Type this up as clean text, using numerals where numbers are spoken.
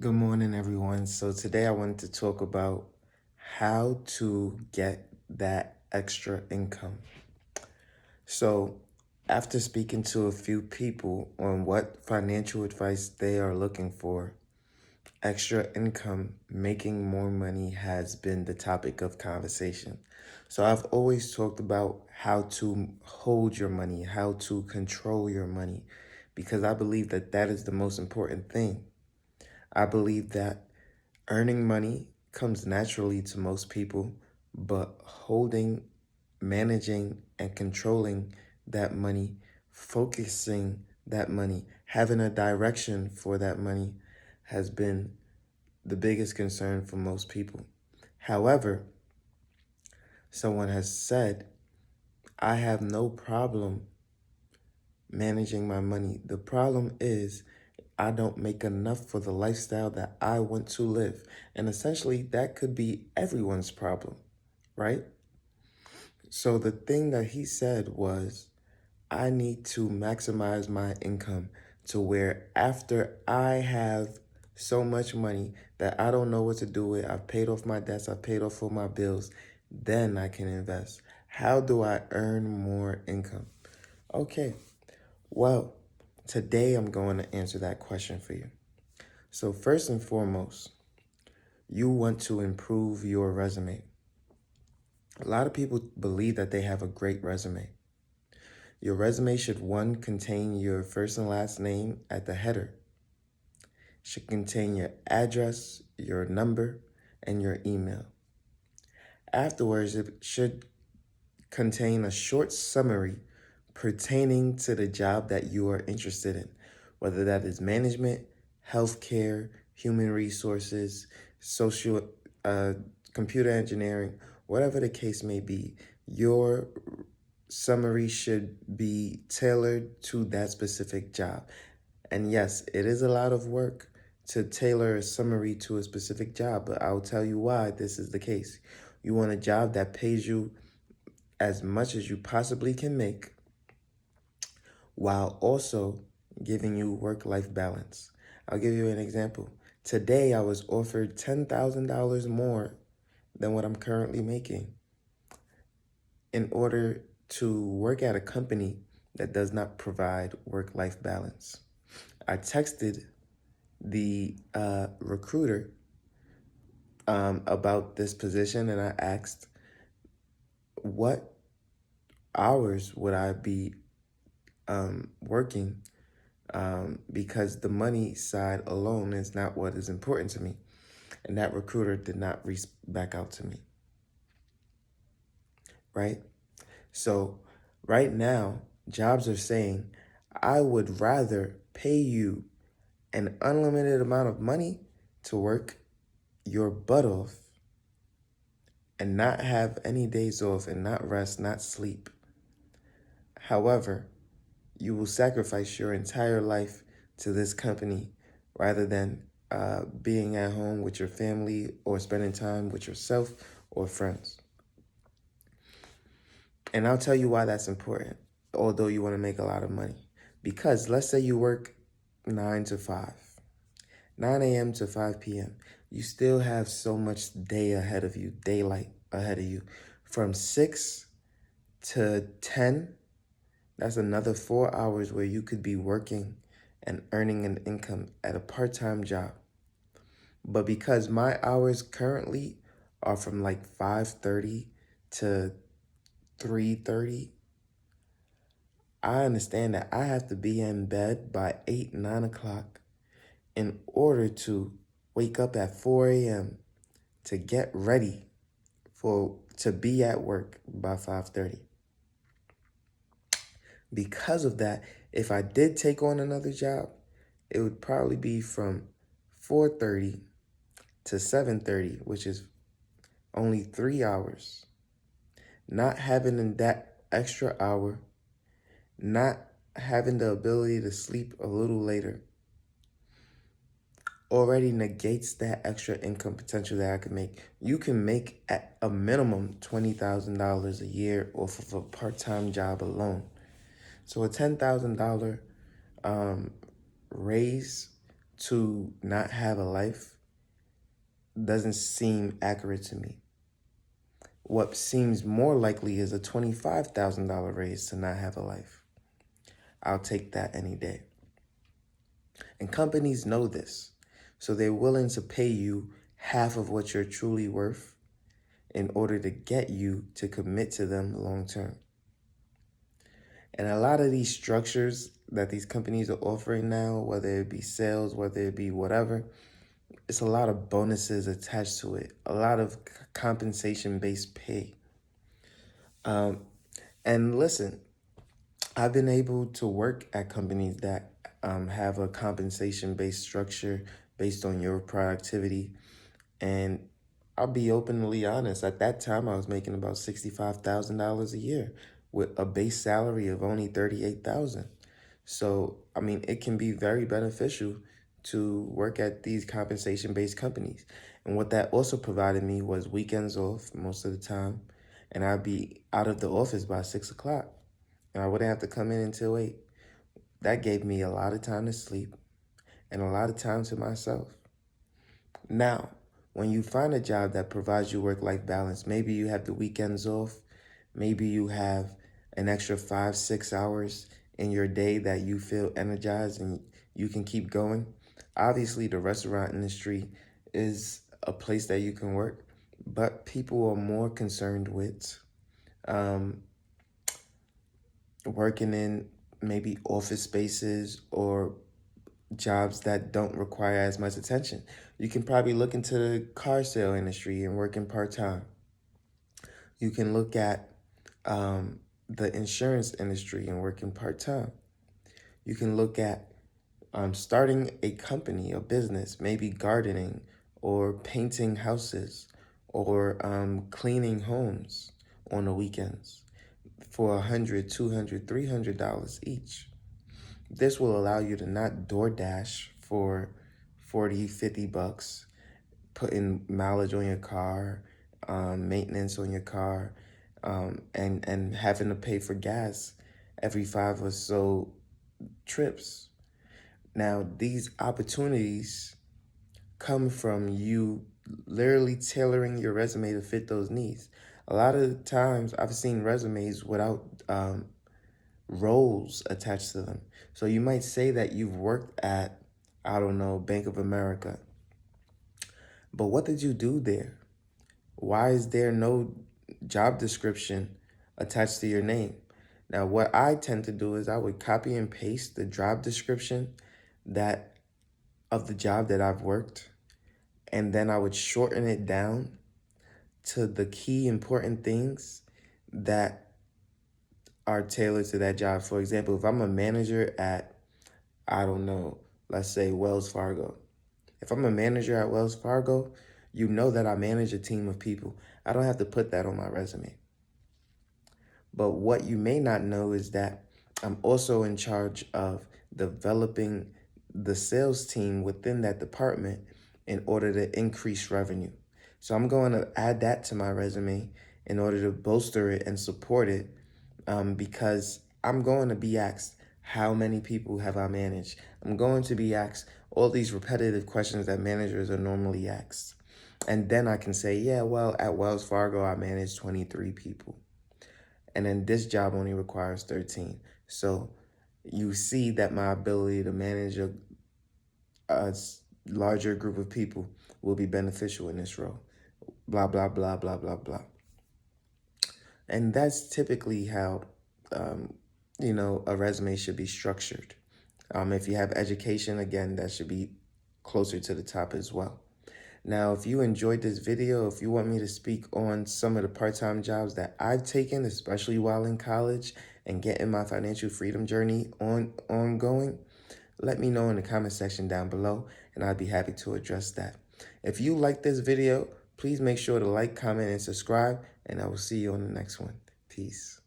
Good morning, everyone. So today I wanted to talk about how to get that extra income. So after speaking to a few people on what financial advice they are looking for, extra income, making more money has been the topic of conversation. So I've always talked about how to hold your money, how to control your money, because I believe that that is the most important thing. I believe that earning money comes naturally to most people, but holding, managing, and controlling that money, focusing that money, having a direction for that money has been the biggest concern for most people. However, someone has said, I have no problem managing my money. The problem is I don't make enough for the lifestyle that I want to live. And essentially, that could be everyone's problem, right? So the thing that he said was, I need to maximize my income to where after I have so much money that I don't know what to do with, I've paid off my debts, I've paid off all my bills, then I can invest. How do I earn more income? Okay, well, today I'm going to answer that question for you. So first and foremost, you want to improve your resume. A lot of people believe that they have a great resume. Your resume should, one, contain your first and last name at the header. Should contain your address, your number, and your email. Afterwards, it should contain a short summary pertaining to the job that you are interested in, whether that is management, healthcare, human resources, social, uh, computer engineering, whatever the case may be. Your summary should be tailored to that specific job. And yes, it is a lot of work to tailor a summary to a specific job, but I'll tell you why this is the case. You want a job that pays you as much as you possibly can make while also giving you work-life balance. I'll give you an example. Today, I was offered $10,000 more than what I'm currently making in order to work at a company that does not provide work-life balance. I texted the recruiter about this position, and I asked, what hours would I be working, because the money side alone is not what is important to me. And that recruiter did not reach back out to me, right? So right now, jobs are saying, I would rather pay you an unlimited amount of money to work your butt off and not have any days off and not rest, not sleep. However, you will sacrifice your entire life to this company rather than being at home with your family or spending time with yourself or friends. And I'll tell you why that's important, although you want to make a lot of money. Because let's say you work 9 to 5, 9 a.m. to 5 p.m. You still have so much day ahead of you, daylight ahead of you. From 6 to 10, that's another 4 hours where you could be working and earning an income at a part-time job. But because my hours currently are from like 5:30 to 3:30, I understand that I have to be in bed by 8, 9 o'clock in order to wake up at 4 a.m. to get ready to be at work by 5:30. Because of that, if I did take on another job, it would probably be from 4:30 to 7:30, which is only 3 hours. Not having that extra hour, not having the ability to sleep a little later, already negates that extra income potential that I could make. You can make at a minimum $20,000 a year off of a part-time job alone. So a $10,000 raise to not have a life doesn't seem accurate to me. What seems more likely is a $25,000 raise to not have a life. I'll take that any day. And companies know this, so they're willing to pay you half of what you're truly worth in order to get you to commit to them long term. And a lot of these structures that these companies are offering now, whether it be sales, whether it be whatever, it's a lot of bonuses attached to it, a lot of compensation-based pay. And listen, I've been able to work at companies that have a compensation-based structure based on your productivity. And I'll be openly honest, at that time, I was making about $65,000 a year with a base salary of only $38,000. So, I mean, it can be very beneficial to work at these compensation-based companies. And what that also provided me was weekends off most of the time. And I'd be out of the office by 6 o'clock. And I wouldn't have to come in until 8. That gave me a lot of time to sleep and a lot of time to myself. Now, when you find a job that provides you work-life balance, maybe you have the weekends off, maybe you have an extra 5-6 hours in your day that you feel energized and you can keep going. Obviously, the restaurant industry is a place that you can work, but people are more concerned with working in maybe office spaces or jobs that don't require as much attention. You can probably look into the car sale industry and working part-time. You can look at the insurance industry and working part-time. You can look at starting a company, a business, maybe gardening or painting houses or cleaning homes on the weekends for $100, $200, $300 each. This will allow you to not DoorDash for 40, 50 bucks, putting mileage on your car, maintenance on your car, and having to pay for gas every 5 or so trips. Now, these opportunities come from you literally tailoring your resume to fit those needs. A lot of times I've seen resumes without roles attached to them. So you might say that you've worked at, I don't know, Bank of America. But what did you do there? Why is there no job description attached to your name? Now, what I tend to do is I would copy and paste the job description of the job that I've worked, and then I would shorten it down to the key important things that are tailored to that job. For example, if I'm a manager at, I don't know, let's say Wells Fargo. If I'm a manager at Wells Fargo, you know that I manage a team of people. I don't have to put that on my resume. But what you may not know is that I'm also in charge of developing the sales team within that department in order to increase revenue. So I'm going to add that to my resume in order to bolster it and support it, because I'm going to be asked, how many people have I managed? I'm going to be asked all these repetitive questions that managers are normally asked. And then I can say, yeah, well, at Wells Fargo, I managed 23 people. And then this job only requires 13. So you see that my ability to manage a larger group of people will be beneficial in this role. Blah, blah, blah, blah, blah, blah. And that's typically how, a resume should be structured. If you have education, again, that should be closer to the top as well. Now, if you enjoyed this video, if you want me to speak on some of the part-time jobs that I've taken, especially while in college and getting my financial freedom journey ongoing, let me know in the comment section down below, and I'd be happy to address that. If you like this video, please make sure to like, comment, and subscribe, and I will see you on the next one. Peace.